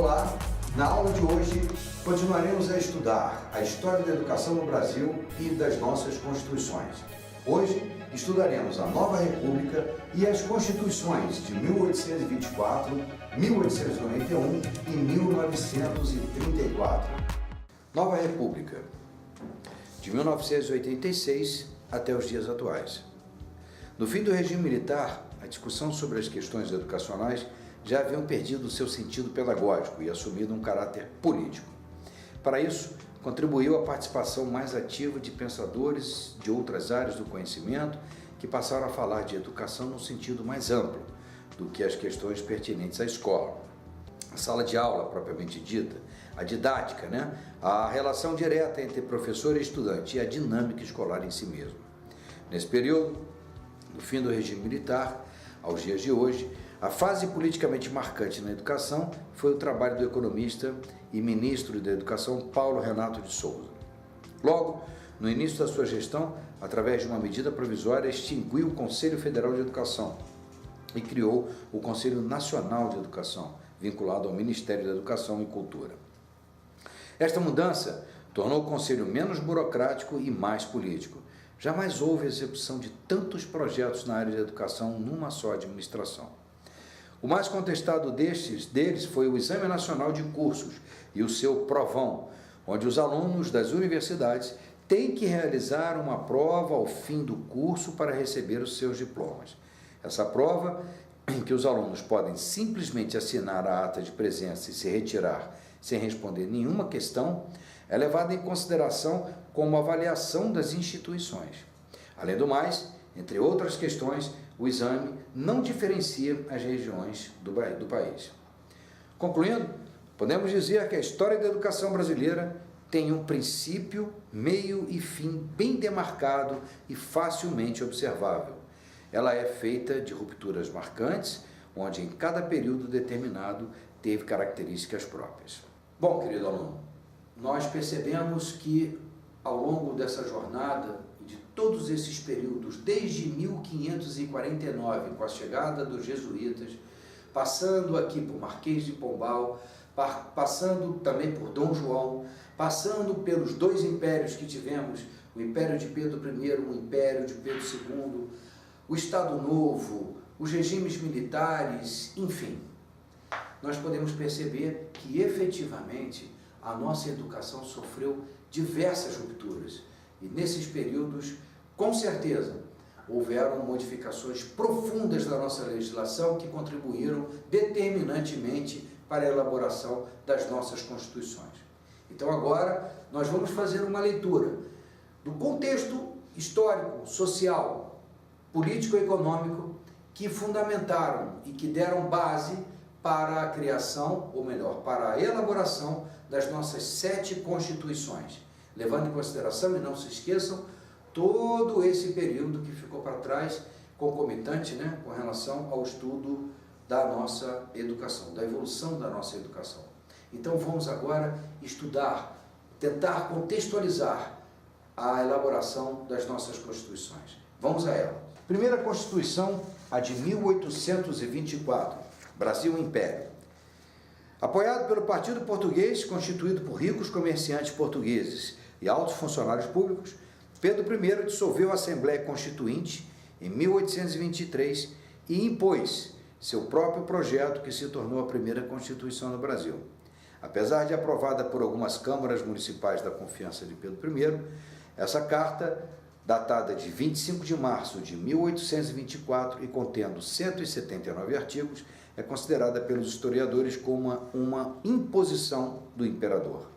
Olá, na aula de hoje continuaremos a estudar a história da educação no Brasil e das nossas constituições. Hoje estudaremos a Nova República e as constituições de 1824, 1891 e 1934. Nova República, de 1986 até os dias atuais. No fim do regime militar, a discussão sobre as questões educacionais já haviam perdido o seu sentido pedagógico e assumido um caráter político. Para isso, contribuiu a participação mais ativa de pensadores de outras áreas do conhecimento que passaram a falar de educação num sentido mais amplo do que as questões pertinentes à escola. A sala de aula, propriamente dita, a didática, a relação direta entre professor e estudante e a dinâmica escolar em si mesmo. Nesse período, do fim do regime militar aos dias de hoje, a fase politicamente marcante na educação foi o trabalho do economista e ministro da Educação Paulo Renato de Souza. Logo, no início da sua gestão, através de uma medida provisória, extinguiu o Conselho Federal de Educação e criou o Conselho Nacional de Educação, vinculado ao Ministério da Educação e Cultura. Esta mudança tornou o Conselho menos burocrático e mais político. Jamais houve execução de tantos projetos na área de educação numa só administração. O mais contestado deles foi o Exame Nacional de Cursos e o seu Provão, onde os alunos das universidades têm que realizar uma prova ao fim do curso para receber os seus diplomas. Essa prova, em que os alunos podem simplesmente assinar a ata de presença e se retirar sem responder nenhuma questão, é levada em consideração como avaliação das instituições. Além do mais, entre outras questões, o exame não diferencia as regiões do país. Concluindo, podemos dizer que a história da educação brasileira tem um princípio, meio e fim bem demarcado e facilmente observável. Ela é feita de rupturas marcantes, onde em cada período determinado teve características próprias. Bom, querido aluno, nós percebemos que ao longo dessa jornada, de todos esses períodos, desde 1549, com a chegada dos jesuítas, passando aqui por Marquês de Pombal, passando também por Dom João, passando pelos dois impérios que tivemos, o Império de Pedro I, o Império de Pedro II, o Estado Novo, os regimes militares, enfim, nós podemos perceber que efetivamente a nossa educação sofreu diversas rupturas. E nesses períodos, com certeza, houveram modificações profundas da nossa legislação que contribuíram determinantemente para a elaboração das nossas constituições. Então agora nós vamos fazer uma leitura do contexto histórico, social, político-econômico que fundamentaram e que deram base para a criação, ou melhor, para a elaboração das nossas 7 constituições, levando em consideração, e não se esqueçam, todo esse período que ficou para trás, concomitante, com relação ao estudo da nossa educação, da evolução da nossa educação. Então vamos agora estudar, tentar contextualizar a elaboração das nossas constituições. Vamos a ela. Primeira Constituição, a de 1824, Brasil Império. Apoiado pelo Partido Português, constituído por ricos comerciantes portugueses e altos funcionários públicos, Pedro I dissolveu a Assembleia Constituinte em 1823 e impôs seu próprio projeto, que se tornou a primeira Constituição do Brasil. Apesar de aprovada por algumas câmaras municipais da confiança de Pedro I, essa carta, datada de 25 de março de 1824 e contendo 179 artigos, é considerada pelos historiadores como uma imposição do imperador.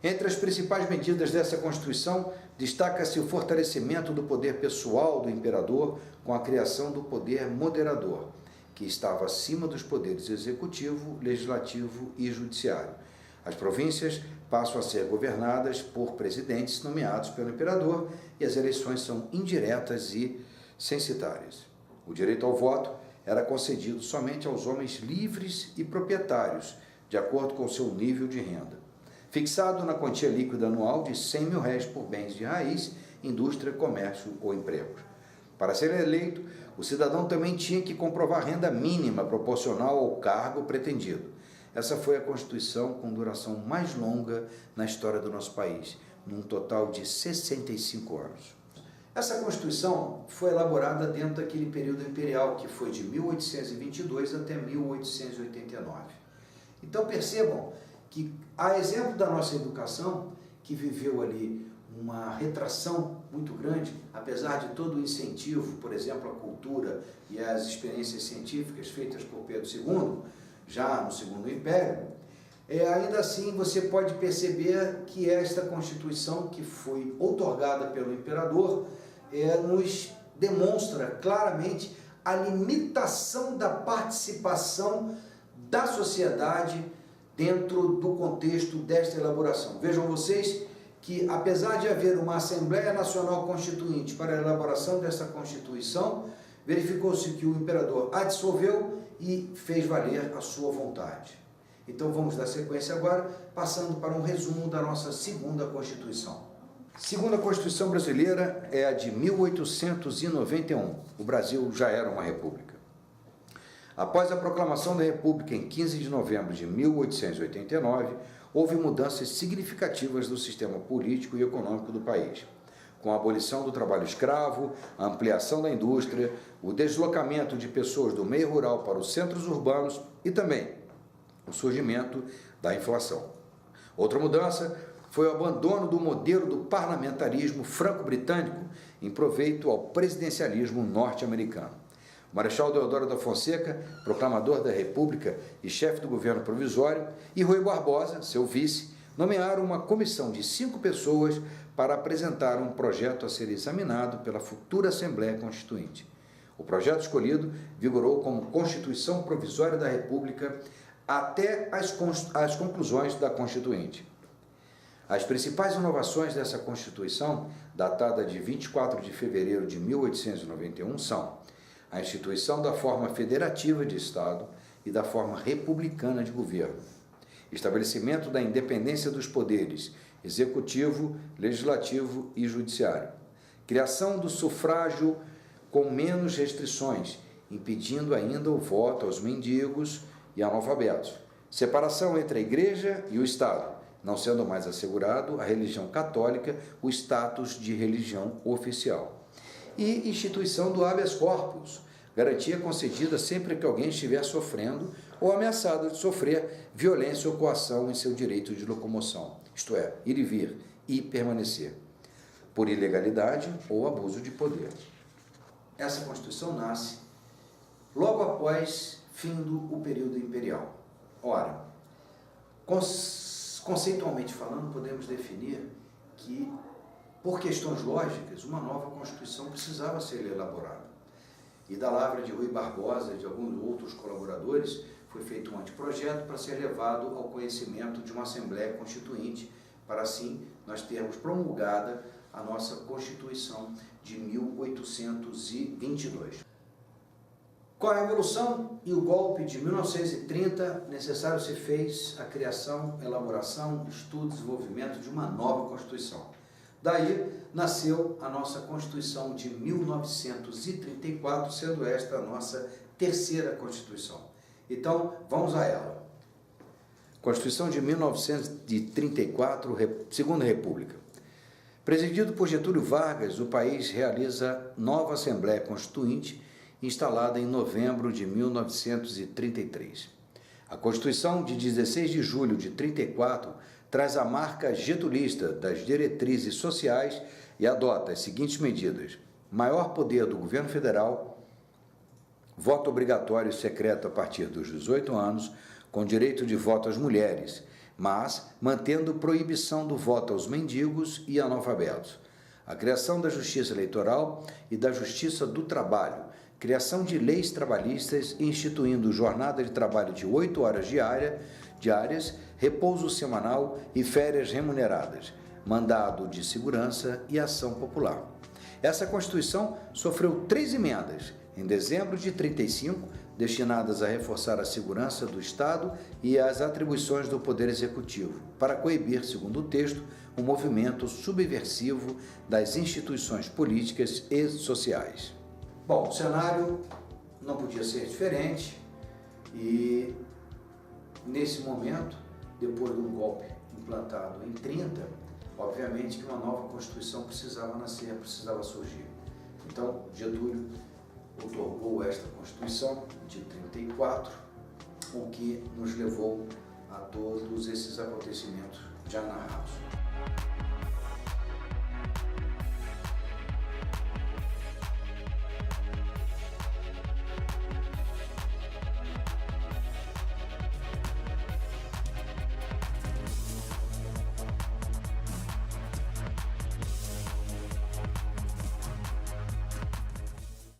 Entre as principais medidas dessa Constituição, destaca-se o fortalecimento do poder pessoal do imperador com a criação do poder moderador, que estava acima dos poderes executivo, legislativo e judiciário. As províncias passam a ser governadas por presidentes nomeados pelo imperador e as eleições são indiretas e censitárias. O direito ao voto era concedido somente aos homens livres e proprietários, de acordo com seu nível de renda, fixado na quantia líquida anual de R$100 mil por bens de raiz, indústria, comércio ou empregos. Para ser eleito, o cidadão também tinha que comprovar renda mínima proporcional ao cargo pretendido. essa foi a Constituição com duração mais longa na história do nosso país, num total de 65 anos. Essa Constituição foi elaborada dentro daquele período imperial, que foi de 1822 até 1889. Então percebam que, a exemplo da nossa educação, que viveu ali uma retração muito grande, apesar de todo o incentivo, por exemplo, à cultura e às experiências científicas feitas por Pedro II, já no Segundo Império, ainda assim você pode perceber que esta Constituição, que foi outorgada pelo imperador, nos demonstra claramente a limitação da participação da sociedade dentro do contexto desta elaboração. Vejam vocês que, apesar de haver uma Assembleia Nacional Constituinte para a elaboração dessa Constituição, verificou-se que o imperador a dissolveu e fez valer a sua vontade. Então vamos dar sequência agora, passando para um resumo da nossa segunda Constituição. Segunda Constituição brasileira é a de 1891. O Brasil já era uma república. Após a proclamação da República em 15 de novembro de 1889, houve mudanças significativas no sistema político e econômico do país, com a abolição do trabalho escravo, a ampliação da indústria, o deslocamento de pessoas do meio rural para os centros urbanos e também o surgimento da inflação. Outra mudança foi o abandono do modelo do parlamentarismo franco-britânico em proveito ao presidencialismo norte-americano. O Marechal Deodoro da Fonseca, proclamador da República e chefe do governo provisório, e Rui Barbosa, seu vice, nomearam uma comissão de 5 pessoas para apresentar um projeto a ser examinado pela futura Assembleia Constituinte. O projeto escolhido vigorou como Constituição Provisória da República até as conclusões da Constituinte. As principais inovações dessa Constituição, datada de 24 de fevereiro de 1891, são a instituição da forma federativa de Estado e da forma republicana de governo, estabelecimento da independência dos poderes executivo, legislativo e judiciário, criação do sufrágio com menos restrições, impedindo ainda o voto aos mendigos e analfabetos, separação entre a Igreja e o Estado, não sendo mais assegurado à religião católica o status de religião oficial, e instituição do habeas corpus, garantia concedida sempre que alguém estiver sofrendo ou ameaçado de sofrer violência ou coação em seu direito de locomoção, isto é, ir e vir e permanecer, por ilegalidade ou abuso de poder. Essa Constituição nasce logo após findo o período imperial. Ora, conceitualmente falando, podemos definir que, por questões lógicas, uma nova Constituição precisava ser elaborada. E da lavra de Rui Barbosa e de alguns outros colaboradores, foi feito um anteprojeto para ser levado ao conhecimento de uma Assembleia Constituinte, para assim nós termos promulgada a nossa Constituição de 1822. Com a Revolução e o golpe de 1930, necessário se fez a criação, elaboração, estudo e desenvolvimento de uma nova Constituição. Daí nasceu a nossa Constituição de 1934, sendo esta a nossa terceira Constituição. Então, vamos a ela. Constituição de 1934, Segunda República. Presidido por Getúlio Vargas, o país realiza nova Assembleia Constituinte, instalada em novembro de 1933. A Constituição de 16 de julho de 34 traz a marca getulista das diretrizes sociais e adota as seguintes medidas: maior poder do governo federal, voto obrigatório secreto a partir dos 18 anos, com direito de voto às mulheres, mas mantendo proibição do voto aos mendigos e analfabetos. A criação da Justiça Eleitoral e da Justiça do Trabalho, criação de leis trabalhistas instituindo jornada de trabalho de 8 horas diárias, repouso semanal e férias remuneradas, mandado de segurança e ação popular. Essa Constituição sofreu 3 emendas, em dezembro de 35, destinadas a reforçar a segurança do Estado e as atribuições do Poder Executivo, para coibir, segundo o texto, um movimento subversivo das instituições políticas e sociais. Bom, o cenário não podia ser diferente e nesse momento, depois de um golpe implantado em 30, obviamente que uma nova Constituição precisava nascer, precisava surgir. Então, Getúlio otorgou esta Constituição de 34, o que nos levou a todos esses acontecimentos já narrados.